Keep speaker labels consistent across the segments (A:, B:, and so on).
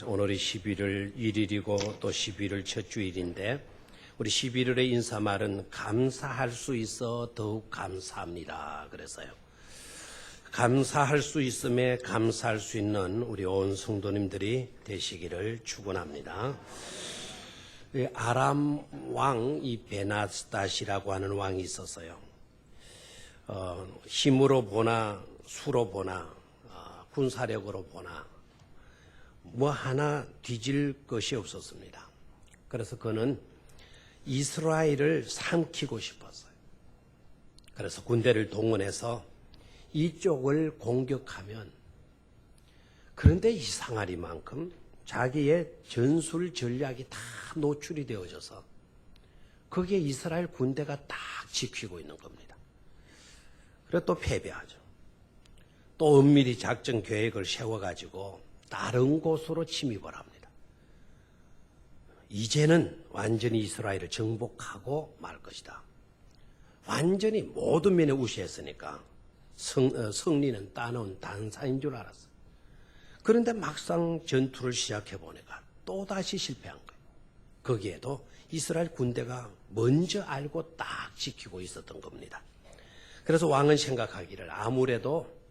A: 오늘이 11월 1일이고 또 11월 첫 주일인데 우리 11월의 인사말은 감사할 수 있어 더욱 감사합니다. 그래서요. 감사할 수 있음에 감사할 수 있는 우리 온 성도님들이 되시기를 축원합니다. 아람 왕 이 베나스닷이라고 하는 왕이 있었어요. 힘으로 보나 수로 보나 군사력으로 보나 뭐 하나 뒤질 것이 없었습니다. 그래서 그는 이스라엘을 삼키고 싶었어요. 그래서 군대를 동원해서 이쪽을 공격하면, 그런데 이상하리만큼 자기의 전술 전략이 다 노출이 되어져서 거기에 이스라엘 군대가 딱 지키고 있는 겁니다. 그래서 또 패배하죠. 또 은밀히 작전 계획을 세워가지고 다른 곳으로 침입을 합니다. 이제는 완전히 이스라엘을 정복하고 말 것이다. 완전히 모든 면에 우세했으니까 승리는 따놓은 단사인 줄 알았어요. 그런데 막상 전투를 시작해 보니까 또다시 실패한 거예요. 거기에도 이스라엘 군대가 먼저 알고 딱 지키고 있었던 겁니다. 그래서 왕은 생각하기를 아무래도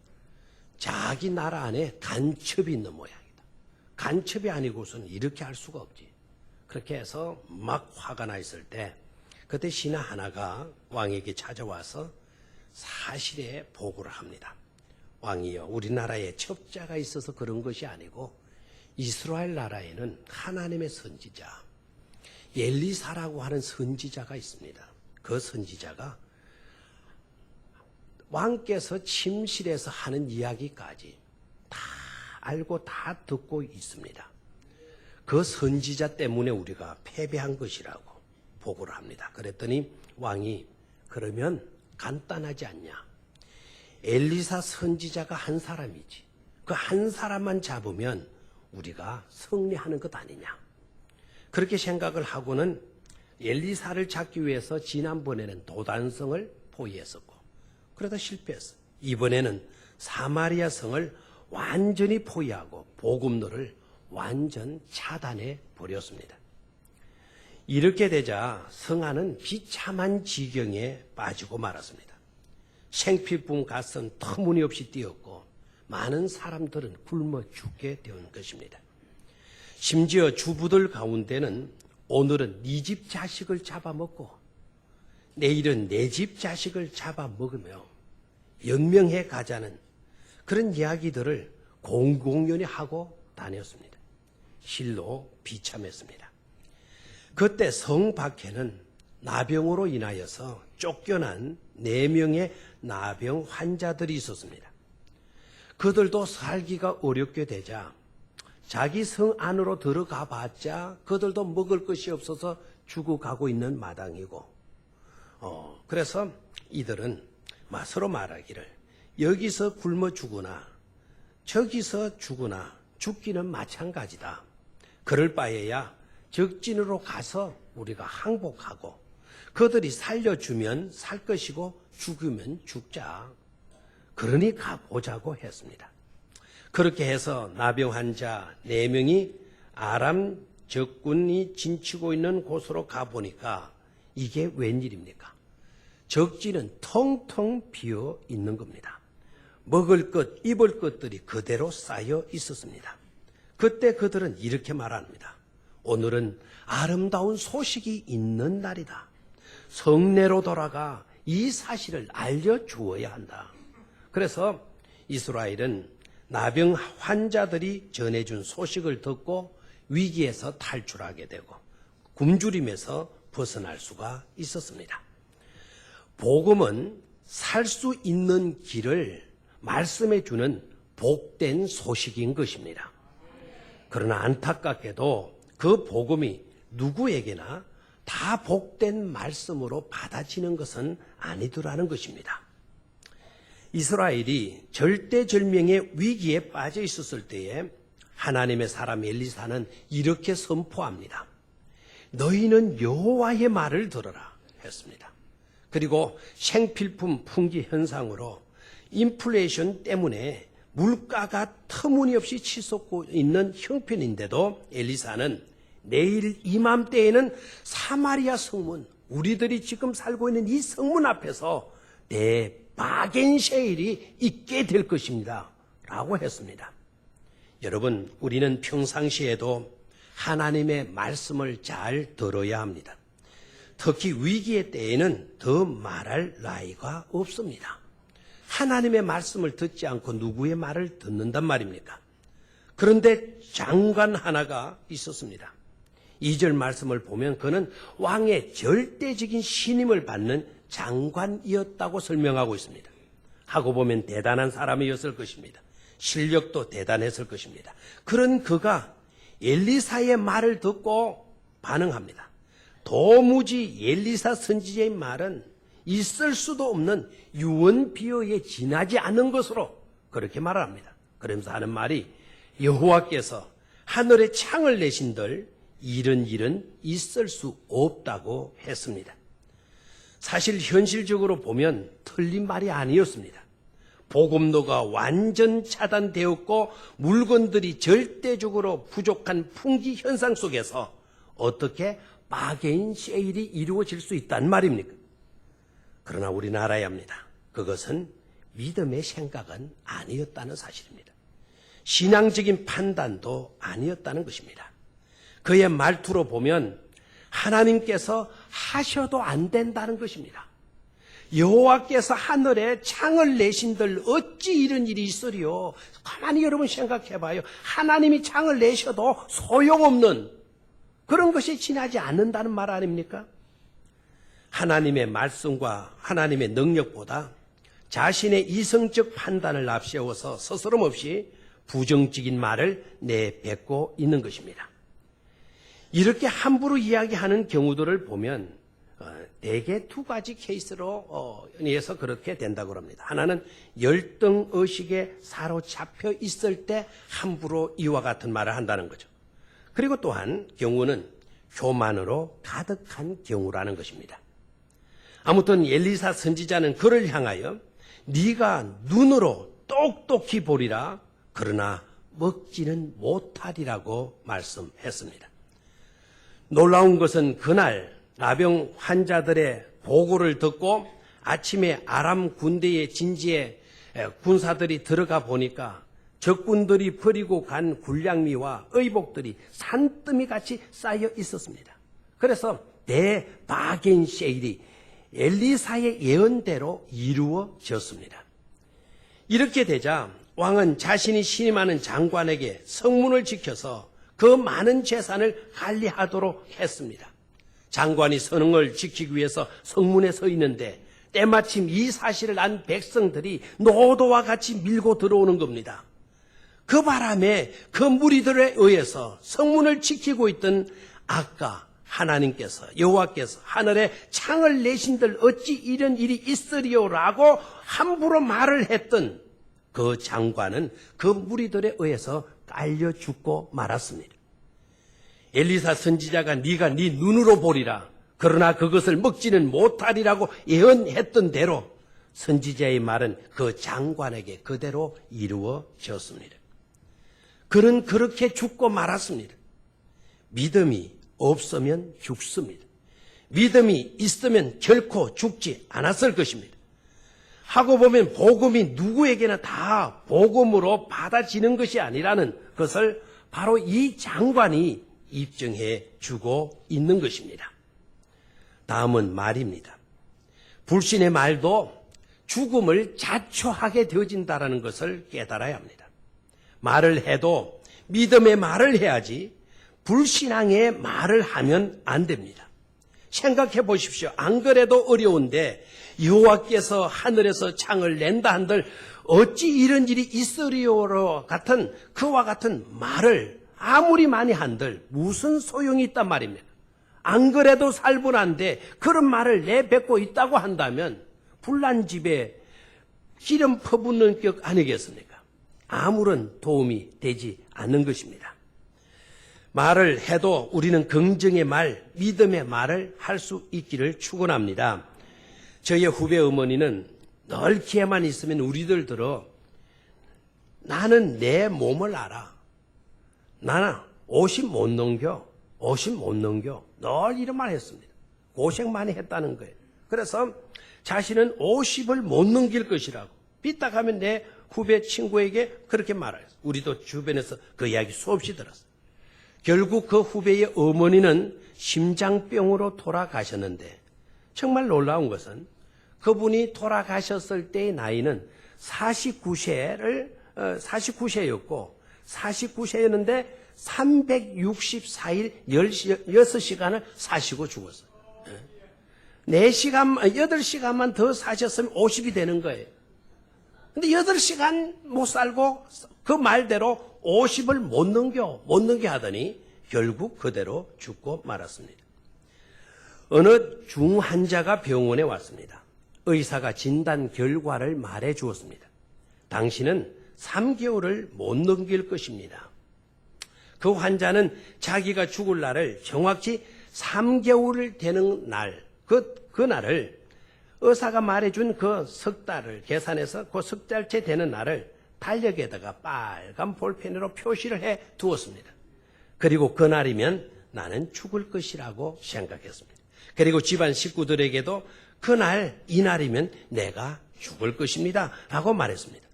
A: 자기 나라 안에 간첩이 있는 모양이다. 간첩이 아니고서는 이렇게 할 수가 없지. 그렇게 해서 막 화가 나 있을 때 그때 신하 하나가 왕에게 찾아와서 사실에 보고를 합니다. 왕이여, 우리나라에 첩자가 있어서 그런 것이 아니고 이스라엘 나라에는 하나님의 선지자 엘리사라고 하는 선지자가 있습니다. 그 선지자가 왕께서 침실에서 하는 이야기까지 다 알고 다 듣고 있습니다. 그 선지자 때문에 우리가 패배한 것이라고 보고를 합니다. 그랬더니 왕이 그러면 간단하지 않냐. 엘리사 선지자가 한 사람이지. 그 한 사람만 잡으면 우리가 승리하는 것 아니냐. 그렇게 생각을 하고는 엘리사를 잡기 위해서 지난번에는 도단성을 포위했었고 그러다 실패했어요. 이번에는 사마리아 성을 완전히 포위하고 보급로를 완전 차단해 버렸습니다. 이렇게 되자 성안은 비참한 지경에 빠지고 말았습니다. 생필품 값은 터무니없이 뛰었고 많은 사람들은 굶어 죽게 된 것입니다. 심지어 주부들 가운데는 오늘은 네 집 자식을 잡아먹고 내일은 내 집 자식을 잡아먹으며 연명해 가자는 그런 이야기들을 공공연히 하고 다녔습니다. 실로 비참했습니다. 그때 성 밖에는 나병으로 인하여서 쫓겨난 4명의 나병 환자들이 있었습니다. 그들도 살기가 어렵게 되자 자기 성 안으로 들어가 봤자 그들도 먹을 것이 없어서 죽어가고 있는 마당이고 그래서 이들은 서로 말하기를 여기서 굶어 죽으나 저기서 죽으나 죽기는 마찬가지다. 그럴 바에야 적진으로 가서 우리가 항복하고 그들이 살려주면 살 것이고 죽으면 죽자. 그러니 가보자고 했습니다. 그렇게 해서 나병 환자 4명이 아람 적군이 진치고 있는 곳으로 가보니까 이게 웬일입니까? 적지는 텅텅 비어 있는 겁니다. 먹을 것, 입을 것들이 그대로 쌓여 있었습니다. 그때 그들은 이렇게 말합니다. 오늘은 아름다운 소식이 있는 날이다. 성내로 돌아가 이 사실을 알려주어야 한다. 그래서 이스라엘은 나병 환자들이 전해준 소식을 듣고 위기에서 탈출하게 되고 굶주림에서 벗어날 수가 있었습니다. 복음은 살 수 있는 길을 말씀해 주는 복된 소식인 것입니다. 그러나 안타깝게도 그 복음이 누구에게나 다 복된 말씀으로 받아지는 것은 아니더라는 것입니다. 이스라엘이 절대절명의 위기에 빠져 있었을 때에 하나님의 사람 엘리사는 이렇게 선포합니다. 너희는 여호와의 말을 들어라 했습니다. 그리고 생필품 풍기 현상으로 인플레이션 때문에 물가가 터무니없이 치솟고 있는 형편인데도 엘리사는 내일 이맘때에는 사마리아 성문, 우리들이 지금 살고 있는 이 성문 앞에서 내 바겐셰일이 있게 될 것입니다 라고 했습니다. 여러분, 우리는 평상시에도 하나님의 말씀을 잘 들어야 합니다. 특히 위기의 때에는 더 말할 나이가 없습니다. 하나님의 말씀을 듣지 않고 누구의 말을 듣는단 말입니까? 그런데 장관 하나가 있었습니다. 2절 말씀을 보면 그는 왕의 절대적인 신임을 받는 장관이었다고 설명하고 있습니다. 하고 보면 대단한 사람이었을 것입니다. 실력도 대단했을 것입니다. 그런 그가 엘리사의 말을 듣고 반응합니다. 도무지 엘리사 선지자의 말은 있을 수도 없는 유언비어에 지나지 않는 것으로 그렇게 말을 합니다. 그러면서 하는 말이 여호와께서 하늘에 창을 내신들 이런 일은 있을 수 없다고 했습니다. 사실 현실적으로 보면 틀린 말이 아니었습니다. 보급로가 완전 차단되었고 물건들이 절대적으로 부족한 풍기 현상 속에서 어떻게 바게인 세일이 이루어질 수 있단 말입니까? 그러나 우리는 알아야 합니다. 그것은 믿음의 생각은 아니었다는 사실입니다. 신앙적인 판단도 아니었다는 것입니다. 그의 말투로 보면 하나님께서 하셔도 안 된다는 것입니다. 여호와께서 하늘에 창을 내신들 어찌 이런 일이 있으리요. 가만히 여러분 생각해봐요. 하나님이 창을 내셔도 소용없는 그런 것이 지나지 않는다는 말 아닙니까? 하나님의 말씀과 하나님의 능력보다 자신의 이성적 판단을 앞세워서 스스럼 없이 부정적인 말을 내뱉고 있는 것입니다. 이렇게 함부로 이야기하는 경우들을 보면 대개 두 가지 케이스로 인해서 그렇게 된다고 합니다. 하나는 열등의식에 사로잡혀 있을 때 함부로 이와 같은 말을 한다는 거죠. 그리고 또한 경우는 교만으로 가득한 경우라는 것입니다. 아무튼 엘리사 선지자는 그를 향하여 네가 눈으로 똑똑히 보리라 그러나 먹지는 못하리라고 말씀했습니다. 놀라운 것은 그날 나병 환자들의 보고를 듣고 아침에 아람 군대의 진지에 군사들이 들어가 보니까 적군들이 버리고 간 군량미와 의복들이 산더미 같이 쌓여 있었습니다. 그래서 대바겐세일이 엘리사의 예언대로 이루어졌습니다. 이렇게 되자 왕은 자신이 신임하는 장관에게 성문을 지켜서 그 많은 재산을 관리하도록 했습니다. 장관이 성을 지키기 위해서 성문에 서 있는데 때마침 이 사실을 안 백성들이 노도와 같이 밀고 들어오는 겁니다. 그 바람에 그 무리들에 의해서 성문을 지키고 있던 아까 하나님께서 여호와께서 하늘에 창을 내신들 어찌 이런 일이 있으리요라고 함부로 말을 했던 그 장관은 그 무리들에 의해서 깔려 죽고 말았습니다. 엘리사 선지자가 네가 네 눈으로 보리라 그러나 그것을 먹지는 못하리라고 예언했던 대로 선지자의 말은 그 장관에게 그대로 이루어졌습니다. 그는 그렇게 죽고 말았습니다. 믿음이 없으면 죽습니다. 믿음이 있으면 결코 죽지 않았을 것입니다. 하고 보면 복음이 누구에게나 다 복음으로 받아지는 것이 아니라는 것을 바로 이 장관이 입증해 주고 있는 것입니다. 다음은 말입니다. 불신의 말도 죽음을 자초하게 되어진다는 것을 깨달아야 합니다. 말을 해도 믿음의 말을 해야지 불신앙의 말을 하면 안 됩니다. 생각해 보십시오. 안 그래도 어려운데 여호와께서 하늘에서 창을 낸다 한들 어찌 이런 일이 있으리요로 같은 그와 같은 말을 아무리 많이 한들 무슨 소용이 있단 말입니까? 안 그래도 살벌한데 그런 말을 내뱉고 있다고 한다면 불난 집에 기름 퍼붓는 격 아니겠습니까? 아무런 도움이 되지 않는 것입니다. 말을 해도 우리는 긍정의 말, 믿음의 말을 할 수 있기를 축원합니다. 저희의 후배 어머니는 늘 기회만 있으면 우리들 들어 나는 내 몸을 알아. 나는 50 못 넘겨. 50 못 넘겨. 늘 이런 말 했습니다. 고생 많이 했다는 거예요. 그래서 자신은 50을 못 넘길 것이라고. 삐딱하면 내 후배 친구에게 그렇게 말해요. 우리도 주변에서 그 이야기 수없이 들었어요. 결국 그 후배의 어머니는 심장병으로 돌아가셨는데 정말 놀라운 것은 그분이 돌아가셨을 때의 나이는 49세였고 49세였는데 364일 6시간을 사시고 죽었어요. 8시간만 더 사셨으면 50이 되는 거예요. 근데 8시간 못 살고 그 말대로 50을 못 넘겨 하더니 결국 그대로 죽고 말았습니다. 어느 중환자가 병원에 왔습니다. 의사가 진단 결과를 말해 주었습니다. 당신은 3개월을 못 넘길 것입니다. 그 환자는 자기가 죽을 날을 정확히 3개월 되는 날, 그 날을 의사가 말해준 그 석 달을 계산해서 그 석 달째 되는 날을 달력에다가 빨간 볼펜으로 표시를 해 두었습니다. 그리고 그날이면 나는 죽을 것이라고 생각했습니다. 그리고 집안 식구들에게도 그날, 이날이면 내가 죽을 것입니다 라고 말했습니다.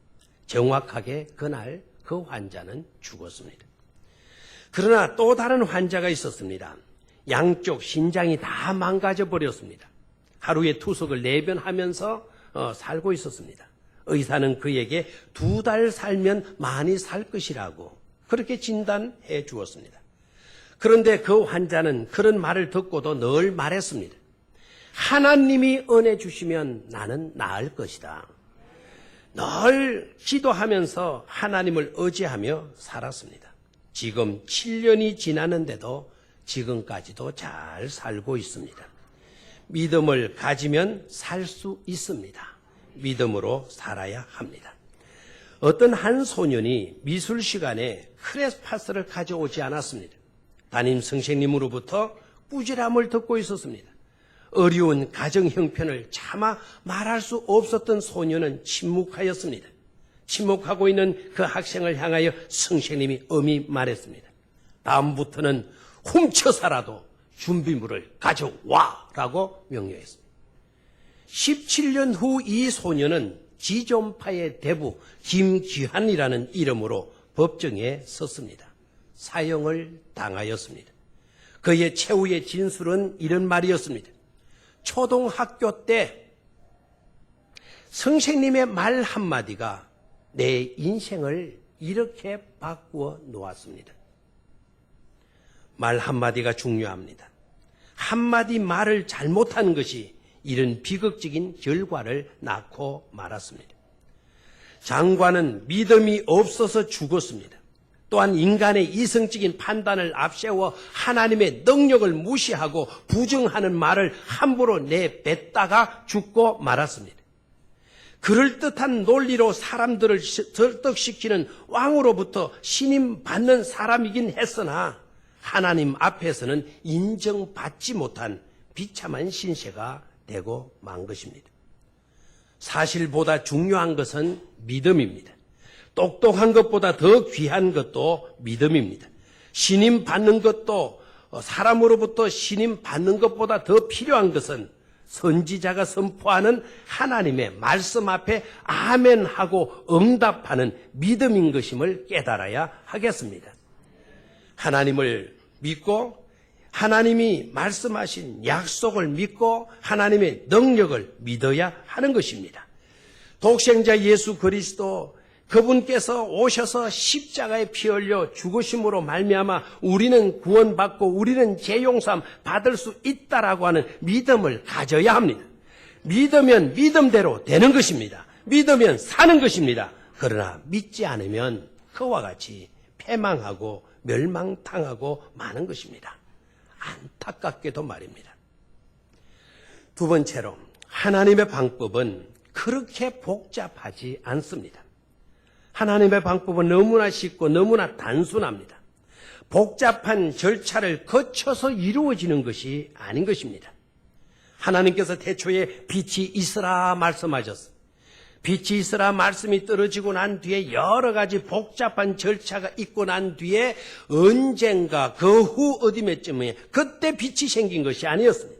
A: 정확하게 그날 그 환자는 죽었습니다. 그러나 또 다른 환자가 있었습니다. 양쪽 신장이 다 망가져 버렸습니다. 하루에 투석을 4번 하면서 살고 있었습니다. 의사는 그에게 2달 살면 많이 살 것이라고 그렇게 진단해 주었습니다. 그런데 그 환자는 그런 말을 듣고도 늘 말했습니다. 하나님이 은혜 주시면 나는 나을 것이다. 늘 기도하면서 하나님을 의지하며 살았습니다. 지금 7년이 지났는데도 지금까지도 잘 살고 있습니다. 믿음을 가지면 살 수 있습니다. 믿음으로 살아야 합니다. 어떤 한 소년이 미술 시간에 크레파스를 가져오지 않았습니다. 담임 선생님으로부터 꾸지람을 듣고 있었습니다. 어려운 가정 형편을 차마 말할 수 없었던 소년은 침묵하였습니다. 침묵하고 있는 그 학생을 향하여 선생님이 엄히 말했습니다. 다음부터는 훔쳐서라도 준비물을 가져와라고 명령했습니다. 17년 후 이 소년은 지존파의 대부 김귀환이라는 이름으로 법정에 섰습니다. 사형을 당하였습니다. 그의 최후의 진술은 이런 말이었습니다. 초등학교 때 선생님의 말 한마디가 내 인생을 이렇게 바꾸어 놓았습니다. 말 한마디가 중요합니다. 한마디 말을 잘못한 것이 이런 비극적인 결과를 낳고 말았습니다. 장관은 믿음이 없어서 죽었습니다. 또한 인간의 이성적인 판단을 앞세워 하나님의 능력을 무시하고 부정하는 말을 함부로 내뱉다가 죽고 말았습니다. 그럴듯한 논리로 사람들을 설득시키는 왕으로부터 신임받는 사람이긴 했으나 하나님 앞에서는 인정받지 못한 비참한 신세가 되고 만 것입니다. 사실보다 중요한 것은 믿음입니다. 똑똑한 것보다 더 귀한 것도 믿음입니다. 신임받는 것도 사람으로부터 신임받는 것보다 더 필요한 것은 선지자가 선포하는 하나님의 말씀 앞에 아멘하고 응답하는 믿음인 것임을 깨달아야 하겠습니다. 하나님을 믿고 하나님이 말씀하신 약속을 믿고 하나님의 능력을 믿어야 하는 것입니다. 독생자 예수 그리스도 그분께서 오셔서 십자가에 피 흘려 죽으심으로 말미암아 우리는 구원받고 우리는 죄용서함 받을 수 있다라고 하는 믿음을 가져야 합니다. 믿으면 믿음대로 되는 것입니다. 믿으면 사는 것입니다. 그러나 믿지 않으면 그와 같이 패망하고 멸망당하고 마는 것입니다. 안타깝게도 말입니다. 두 번째로 하나님의 방법은 그렇게 복잡하지 않습니다. 하나님의 방법은 너무나 쉽고 너무나 단순합니다. 복잡한 절차를 거쳐서 이루어지는 것이 아닌 것입니다. 하나님께서 태초에 빛이 있으라 말씀하셨습니다. 빛이 있으라 말씀이 떨어지고 난 뒤에 여러 가지 복잡한 절차가 있고 난 뒤에 언젠가 그 후 어디쯤에 그때 빛이 생긴 것이 아니었습니다.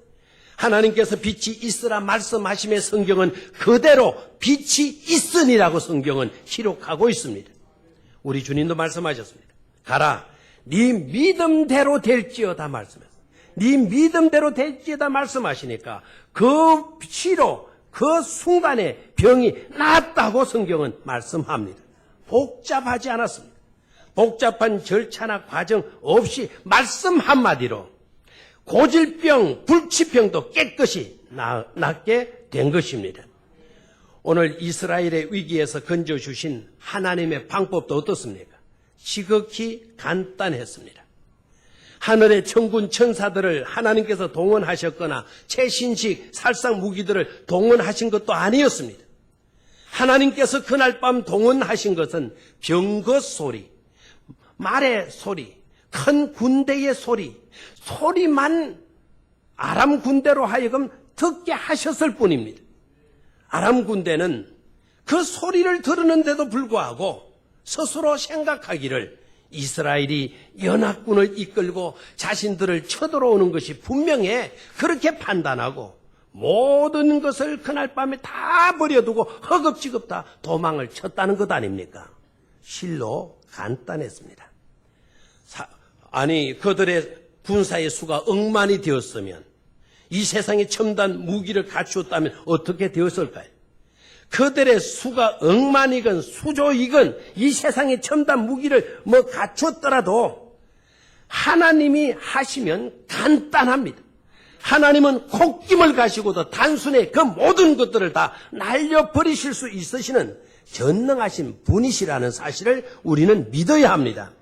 A: 하나님께서 빛이 있으라 말씀하심의 성경은 그대로 빛이 있으니라고 성경은 기록하고 있습니다. 우리 주님도 말씀하셨습니다. 가라, 네 믿음대로 될지어다 말씀했어요. 네 믿음대로 될지어다 말씀하시니까 그 피로 그 순간에 병이 낫다고 성경은 말씀합니다. 복잡하지 않았습니다. 복잡한 절차나 과정 없이 말씀 한마디로 고질병, 불치병도 깨끗이 낫게 된 것입니다. 오늘 이스라엘의 위기에서 건져주신 하나님의 방법도 어떻습니까? 지극히 간단했습니다. 하늘의 천군 천사들을 하나님께서 동원하셨거나 최신식 살상 무기들을 동원하신 것도 아니었습니다. 하나님께서 그날 밤 동원하신 것은 병거 소리, 말의 소리, 큰 군대의 소리만 아람 군대로 하여금 듣게 하셨을 뿐입니다. 아람 군대는 그 소리를 들었는데도 불구하고 스스로 생각하기를 이스라엘이 연합군을 이끌고 자신들을 쳐들어오는 것이 분명해 그렇게 판단하고 모든 것을 그날 밤에 다 버려두고 허겁지겁 다 도망을 쳤다는 것 아닙니까? 실로 간단했습니다. 그들의 군사의 수가 억만이 되었으면 이 세상에 첨단 무기를 갖추었다면 어떻게 되었을까요? 그들의 수가 억만이건 수조이건 이 세상에 첨단 무기를 갖췄더라도 하나님이 하시면 간단합니다. 하나님은 콧김을 가시고도 단순히 그 모든 것들을 다 날려버리실 수 있으시는 전능하신 분이시라는 사실을 우리는 믿어야 합니다.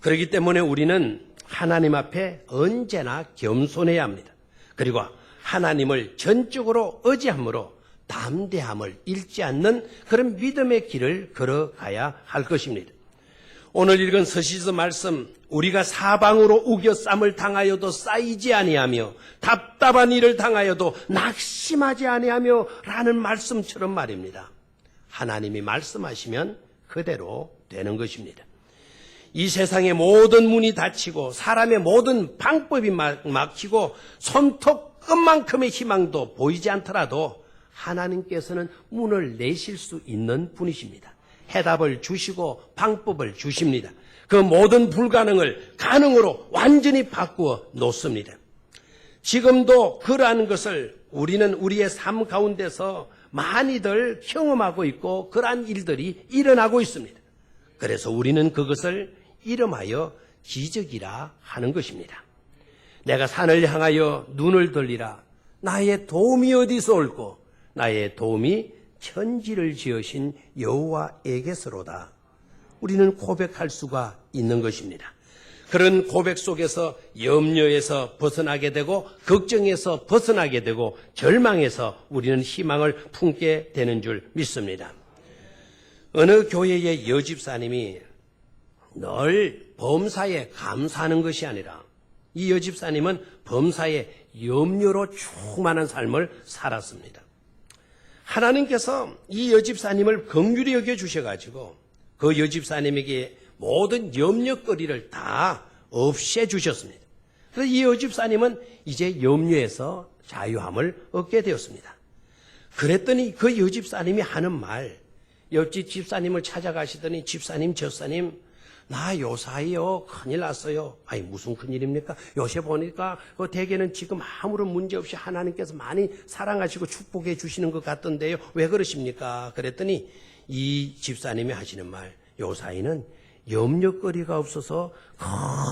A: 그렇기 때문에 우리는 하나님 앞에 언제나 겸손해야 합니다. 그리고 하나님을 전적으로 의지함으로 담대함을 잃지 않는 그런 믿음의 길을 걸어가야 할 것입니다. 오늘 읽은 서시서 말씀, 우리가 사방으로 우겨쌈을 당하여도 쌓이지 아니하며 답답한 일을 당하여도 낙심하지 아니하며 라는 말씀처럼 말입니다. 하나님이 말씀하시면 그대로 되는 것입니다. 이 세상의 모든 문이 닫히고 사람의 모든 방법이 막히고 손톱끝만큼의 희망도 보이지 않더라도 하나님께서는 문을 내실 수 있는 분이십니다. 해답을 주시고 방법을 주십니다. 그 모든 불가능을 가능으로 완전히 바꾸어 놓습니다. 지금도 그러한 것을 우리는 우리의 삶 가운데서 많이들 경험하고 있고 그러한 일들이 일어나고 있습니다. 그래서 우리는 그것을 이름하여 기적이라 하는 것입니다. 내가 산을 향하여 눈을 돌리라. 나의 도움이 어디서 올꼬? 나의 도움이 천지를 지으신 여호와에게서로다. 우리는 고백할 수가 있는 것입니다. 그런 고백 속에서 염려에서 벗어나게 되고 걱정에서 벗어나게 되고 절망에서 우리는 희망을 품게 되는 줄 믿습니다. 어느 교회의 여집사님이 늘 범사에 감사하는 것이 아니라 이 여집사님은 범사에 염려로 충만한 삶을 살았습니다. 하나님께서 이 여집사님을 긍휼히 여겨주셔가지고 그 여집사님에게 모든 염려거리를 다 없애주셨습니다. 그래서 이 여집사님은 이제 염려에서 자유함을 얻게 되었습니다. 그랬더니 그 여집사님이 하는 말, 옆집 집사님을 찾아가시더니 집사님, 저사님, 나 요사이요 큰일 났어요. 아니 무슨 큰일입니까? 요새 보니까 그 대개는 지금 아무런 문제 없이 하나님께서 많이 사랑하시고 축복해 주시는 것 같던데요. 왜 그러십니까? 그랬더니 이 집사님이 하시는 말, 요사이는 염려거리가 없어서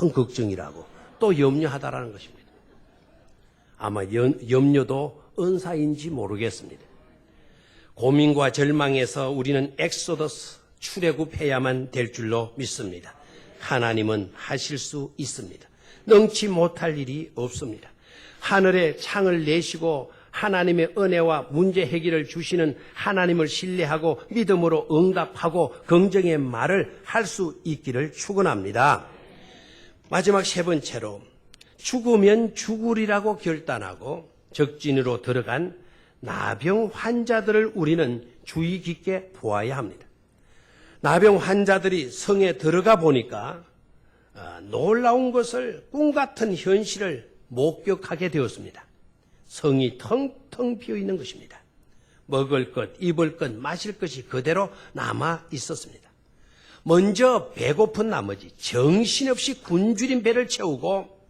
A: 큰 걱정이라고 또 염려하다라는 것입니다. 아마 염려도 은사인지 모르겠습니다. 고민과 절망에서 우리는 엑소더스 출애굽해야만 될 줄로 믿습니다. 하나님은 하실 수 있습니다. 능치 못할 일이 없습니다. 하늘에 창을 내시고 하나님의 은혜와 문제 해결을 주시는 하나님을 신뢰하고 믿음으로 응답하고 긍정의 말을 할 수 있기를 축원합니다. 마지막 세 번째로 죽으면 죽으리라고 결단하고 적진으로 들어간 나병 환자들을 우리는 주의 깊게 보아야 합니다. 나병 환자들이 성에 들어가 보니까 놀라운 것을 꿈 같은 현실을 목격하게 되었습니다. 성이 텅텅 비어 있는 것입니다. 먹을 것, 입을 것, 마실 것이 그대로 남아 있었습니다. 먼저 배고픈 나머지 정신없이 굶주린 배를 채우고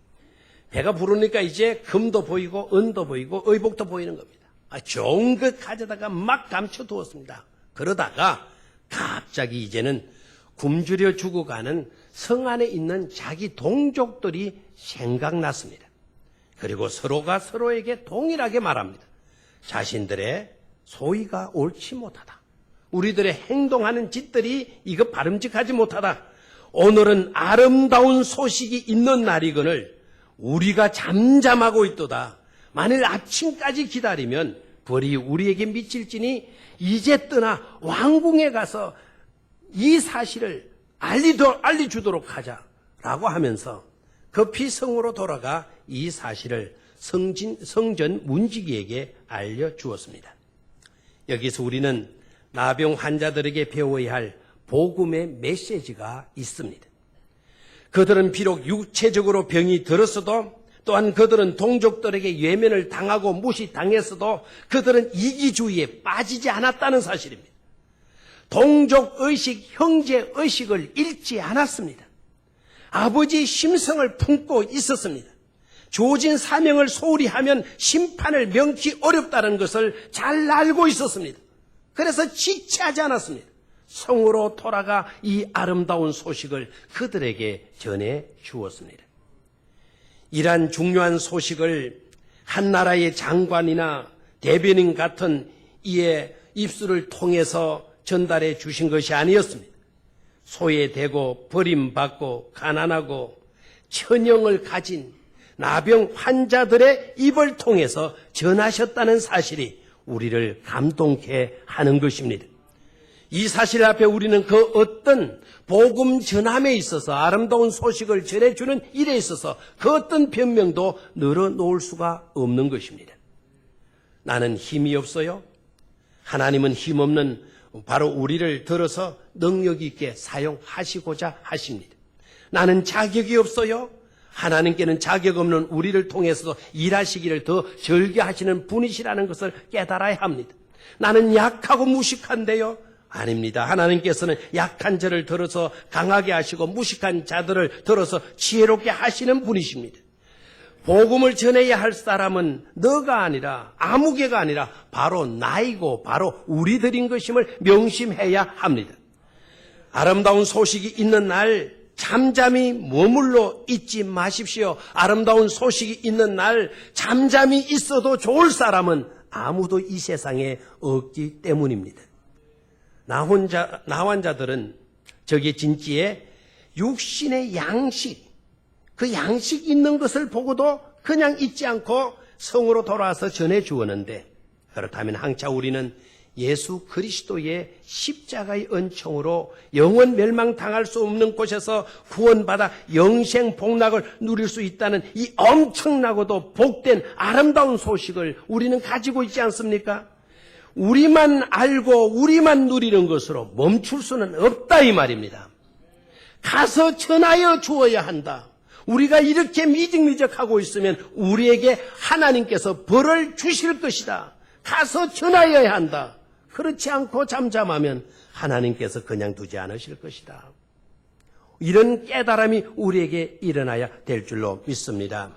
A: 배가 부르니까 이제 금도 보이고 은도 보이고 의복도 보이는 겁니다. 좋은 것 가져다가 막 감춰두었습니다. 그러다가 갑자기 이제는 굶주려 죽어가는 성 안에 있는 자기 동족들이 생각났습니다. 그리고 서로가 서로에게 동일하게 말합니다. 자신들의 소위가 옳지 못하다. 우리들의 행동하는 짓들이 이거 바름직하지 못하다. 오늘은 아름다운 소식이 있는 날이거늘 우리가 잠잠하고 있도다. 만일 아침까지 기다리면 벌이 우리에게 미칠지니 이제 떠나 왕궁에 가서 이 사실을 알려주도록 하자라고 하면서 급히 성으로 돌아가 이 사실을 성전 문지기에게 알려주었습니다. 여기서 우리는 나병 환자들에게 배워야 할 복음의 메시지가 있습니다. 그들은 비록 육체적으로 병이 들었어도 또한 그들은 동족들에게 외면을 당하고 무시당했어도 그들은 이기주의에 빠지지 않았다는 사실입니다. 동족의식, 형제의식을 잃지 않았습니다. 아버지의 심성을 품고 있었습니다. 주어진 사명을 소홀히 하면 심판을 명키 어렵다는 것을 잘 알고 있었습니다. 그래서 지체하지 않았습니다. 성으로 돌아가 이 아름다운 소식을 그들에게 전해 주었습니다. 이러한 중요한 소식을 한 나라의 장관이나 대변인 같은 이의 입술을 통해서 전달해 주신 것이 아니었습니다. 소외되고 버림받고 가난하고 천형을 가진 나병 환자들의 입을 통해서 전하셨다는 사실이 우리를 감동케 하는 것입니다. 이 사실 앞에 우리는 그 어떤 복음 전함에 있어서 아름다운 소식을 전해주는 일에 있어서 그 어떤 변명도 늘어놓을 수가 없는 것입니다. 나는 힘이 없어요. 하나님은 힘없는 바로 우리를 들어서 능력 있게 사용하시고자 하십니다. 나는 자격이 없어요. 하나님께는 자격 없는 우리를 통해서 일하시기를 더 절개하시는 분이시라는 것을 깨달아야 합니다. 나는 약하고 무식한데요. 아닙니다. 하나님께서는 약한 자를 들어서 강하게 하시고 무식한 자들을 들어서 지혜롭게 하시는 분이십니다. 복음을 전해야 할 사람은 너가 아니라 아무개가 아니라 바로 나이고 바로 우리들인 것임을 명심해야 합니다. 아름다운 소식이 있는 날 잠잠히 머물러 있지 마십시오. 아름다운 소식이 있는 날 잠잠히 있어도 좋을 사람은 아무도 이 세상에 없기 때문입니다. 나환자들은 저기 진지에 육신의 양식, 그 양식 있는 것을 보고도 그냥 잊지 않고 성으로 돌아와서 전해 주었는데, 그렇다면 항차 우리는 예수 그리스도의 십자가의 은총으로 영원 멸망당할 수 없는 곳에서 구원받아 영생 복락을 누릴 수 있다는 이 엄청나고도 복된 아름다운 소식을 우리는 가지고 있지 않습니까? 우리만 알고 우리만 누리는 것으로 멈출 수는 없다 이 말입니다. 가서 전하여 주어야 한다. 우리가 이렇게 미적미적하고 있으면 우리에게 하나님께서 벌을 주실 것이다. 가서 전하여야 한다. 그렇지 않고 잠잠하면 하나님께서 그냥 두지 않으실 것이다. 이런 깨달음이 우리에게 일어나야 될 줄로 믿습니다.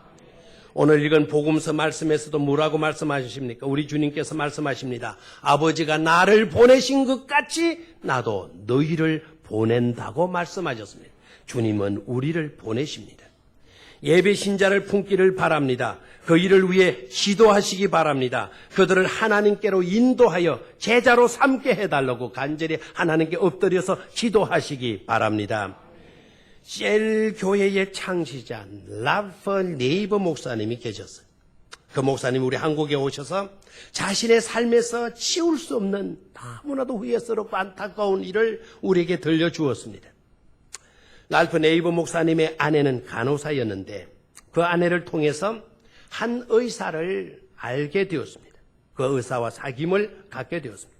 A: 오늘 읽은 복음서 말씀에서도 뭐라고 말씀하십니까? 우리 주님께서 말씀하십니다. 아버지가 나를 보내신 것 같이 나도 너희를 보낸다고 말씀하셨습니다. 주님은 우리를 보내십니다. 예배 신자를 품기를 바랍니다. 그 일을 위해 기도하시기 바랍니다. 그들을 하나님께로 인도하여 제자로 삼게 해달라고 간절히 하나님께 엎드려서 기도하시기 바랍니다. 셀 교회의 창시자 라퍼 네이버 목사님이 계셨어요. 그 목사님이 우리 한국에 오셔서 자신의 삶에서 치울 수 없는 너무나도 후회스럽고 안타까운 일을 우리에게 들려주었습니다. 랄프 네이버 목사님의 아내는 간호사였는데 그 아내를 통해서 한 의사를 알게 되었습니다. 그 의사와 사귐을 갖게 되었습니다.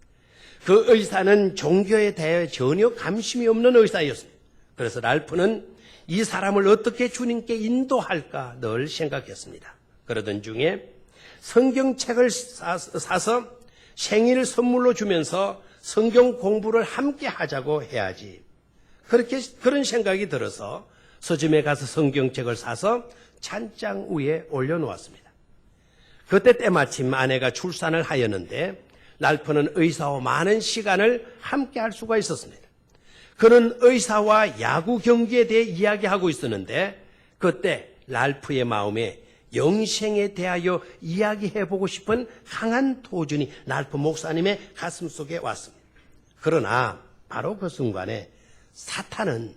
A: 그 의사는 종교에 대해 전혀 관심이 없는 의사였습니다. 그래서 랄프는 이 사람을 어떻게 주님께 인도할까 늘 생각했습니다. 그러던 중에 성경책을 사서 생일 선물로 주면서 성경 공부를 함께 하자고 해야지. 그런 생각이 들어서 서점에 가서 성경책을 사서 찬장 위에 올려놓았습니다. 그때 때마침 아내가 출산을 하였는데 랄프는 의사와 많은 시간을 함께 할 수가 있었습니다. 그는 의사와 야구 경기에 대해 이야기하고 있었는데 그때 랄프의 마음에 영생에 대하여 이야기해보고 싶은 강한 도전이 랄프 목사님의 가슴속에 왔습니다. 그러나 바로 그 순간에 사탄은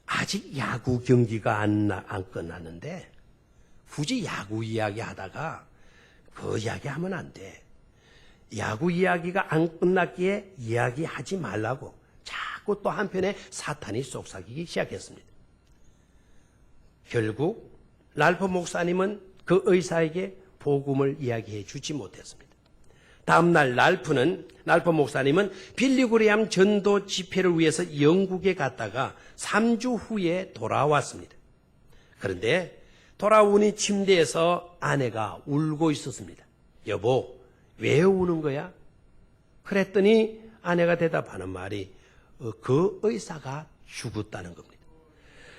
A: 아직 야구 경기가 안 끝났는데 굳이 야구 이야기하다가 그 이야기하면 안 돼. 야구 이야기가 안 끝났기에 이야기하지 말라고 자꾸 또 한편에 사탄이 속삭이기 시작했습니다. 결국 랄프 목사님은 그 의사에게 복음을 이야기해 주지 못했습니다. 다음날 랄프 목사님은 빌리그레암 전도 집회를 위해서 영국에 갔다가 3주 후에 돌아왔습니다. 그런데 돌아오니 침대에서 아내가 울고 있었습니다. 여보, 왜 우는 거야? 그랬더니 아내가 대답하는 말이 그 의사가 죽었다는 겁니다.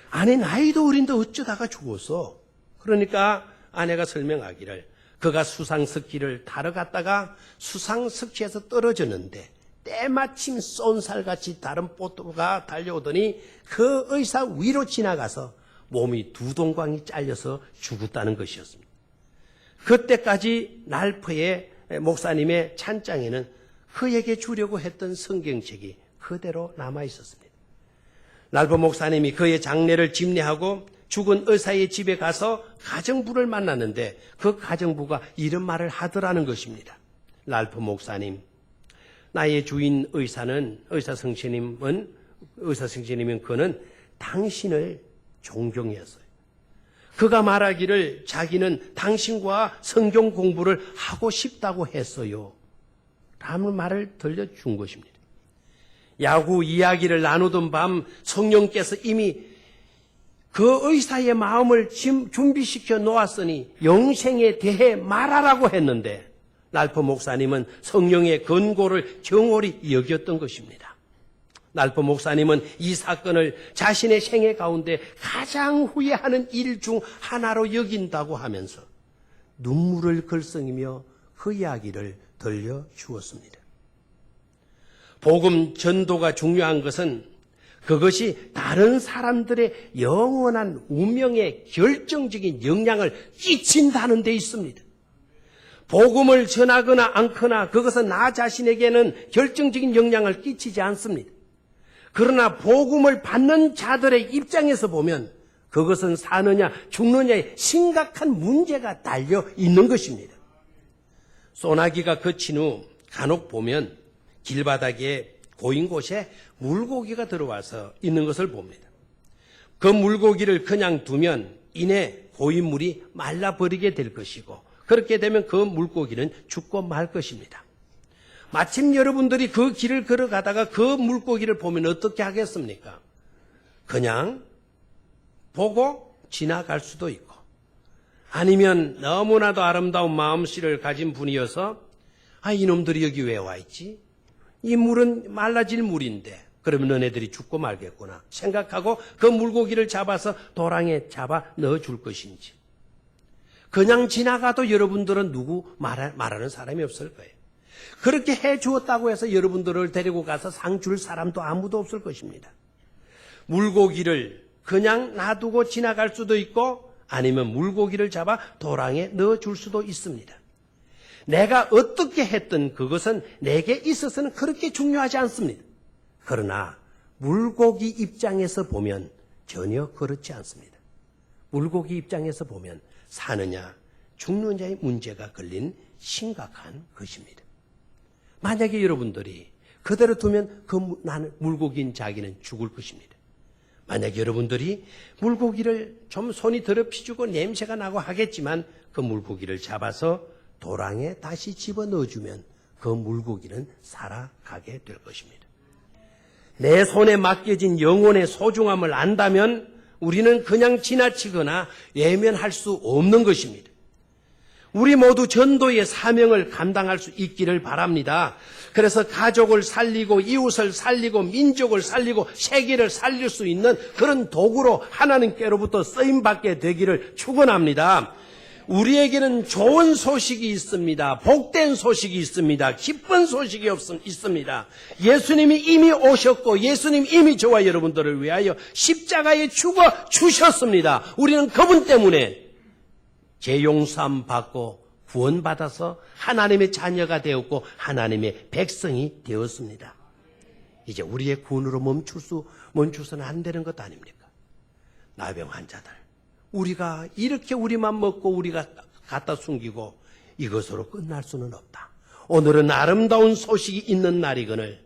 A: 아니, 나이도 어린데 어쩌다가 죽었어? 그러니까 아내가 설명하기를 그가 수상석기를 타러 갔다가 수상석기에서 떨어졌는데 때마침 쏜살같이 다른 보트가 달려오더니 그 의사 위로 지나가서 몸이 두 동강이 잘려서 죽었다는 것이었습니다. 그때까지 랄프의 목사님의 찬장에는 그에게 주려고 했던 성경책이 그대로 남아 있었습니다. 랄프 목사님이 그의 장례를 집례하고 죽은 의사의 집에 가서 가정부를 만났는데 그 가정부가 이런 말을 하더라는 것입니다. 랄프 목사님, 나의 주인 의사 성신님은 그는 당신을 존경했어요. 그가 말하기를 자기는 당신과 성경 공부를 하고 싶다고 했어요. 라는 말을 들려준 것입니다. 야구 이야기를 나누던 밤 성령께서 이미 그 의사의 마음을 준비시켜 놓았으니 영생에 대해 말하라고 했는데 랄프 목사님은 성령의 권고를 경홀히 여겼던 것입니다. 랄프 목사님은 이 사건을 자신의 생애 가운데 가장 후회하는 일 중 하나로 여긴다고 하면서 눈물을 글썽이며 그 이야기를 들려주었습니다. 복음 전도가 중요한 것은 그것이 다른 사람들의 영원한 운명에 결정적인 영향을 끼친다는 데 있습니다. 복음을 전하거나 않거나 그것은 나 자신에게는 결정적인 영향을 끼치지 않습니다. 그러나 복음을 받는 자들의 입장에서 보면 그것은 사느냐 죽느냐의 심각한 문제가 달려 있는 것입니다. 소나기가 그친 후 간혹 보면 길바닥에 고인 곳에 물고기가 들어와서 있는 것을 봅니다. 그 물고기를 그냥 두면 이내 고인물이 말라버리게 될 것이고 그렇게 되면 그 물고기는 죽고 말 것입니다. 마침 여러분들이 그 길을 걸어가다가 그 물고기를 보면 어떻게 하겠습니까? 그냥 보고 지나갈 수도 있고 아니면 너무나도 아름다운 마음씨를 가진 분이어서 이놈들이 여기 왜 와 있지? 이 물은 말라질 물인데 그러면 너네들이 죽고 말겠구나 생각하고 그 물고기를 잡아서 도랑에 잡아 넣어줄 것인지 그냥 지나가도 여러분들은 누구 말하는 사람이 없을 거예요. 그렇게 해 주었다고 해서 여러분들을 데리고 가서 상 줄 사람도 아무도 없을 것입니다. 물고기를 그냥 놔두고 지나갈 수도 있고 아니면 물고기를 잡아 도랑에 넣어줄 수도 있습니다. 내가 어떻게 했든 그것은 내게 있어서는 그렇게 중요하지 않습니다. 그러나 물고기 입장에서 보면 전혀 그렇지 않습니다. 물고기 입장에서 보면 사느냐 죽느냐의 문제가 걸린 심각한 것입니다. 만약에 여러분들이 그대로 두면 나는 물고기인 자기는 죽을 것입니다. 만약에 여러분들이 물고기를 좀 손이 더럽히주고 냄새가 나고 하겠지만 그 물고기를 잡아서 도랑에 다시 집어넣어주면 그 물고기는 살아가게 될 것입니다. 내 손에 맡겨진 영혼의 소중함을 안다면 우리는 그냥 지나치거나 외면할 수 없는 것입니다. 우리 모두 전도의 사명을 감당할 수 있기를 바랍니다. 그래서 가족을 살리고 이웃을 살리고 민족을 살리고 세계를 살릴 수 있는 그런 도구로 하나님께로부터 쓰임받게 되기를 축원합니다. 우리에게는 좋은 소식이 있습니다. 복된 소식이 있습니다. 기쁜 소식이 있습니다. 예수님이 이미 오셨고 예수님 이미 저와 여러분들을 위하여 십자가에 죽어 주셨습니다. 우리는 그분 때문에 죄 용서함 받고 구원받아서 하나님의 자녀가 되었고 하나님의 백성이 되었습니다. 이제 우리의 구원으로 멈추서는 안 되는 것 아닙니까? 나병 환자들, 우리가 이렇게 우리만 먹고 우리가 갖다 숨기고 이것으로 끝날 수는 없다. 오늘은 아름다운 소식이 있는 날이거늘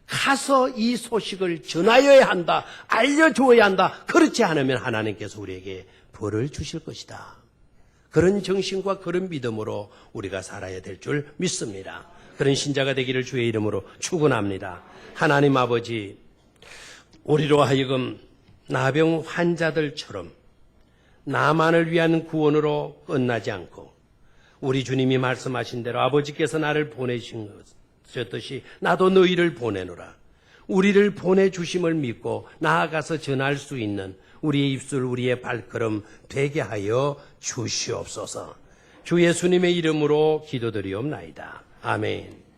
A: 가서 이 소식을 전하여야 한다. 알려주어야 한다. 그렇지 않으면 하나님께서 우리에게 벌을 주실 것이다. 그런 정신과 그런 믿음으로 우리가 살아야 될 줄 믿습니다. 그런 신자가 되기를 주의 이름으로 축원합니다. 하나님 아버지, 우리로 하여금 나병 환자들처럼 나만을 위한 구원으로 끝나지 않고 우리 주님이 말씀하신 대로 아버지께서 나를 보내셨듯이 나도 너희를 보내노라. 우리를 보내주심을 믿고 나아가서 전할 수 있는 우리의 입술, 우리의 발걸음 되게 하여 주시옵소서. 주 예수님의 이름으로 기도드리옵나이다. 아멘.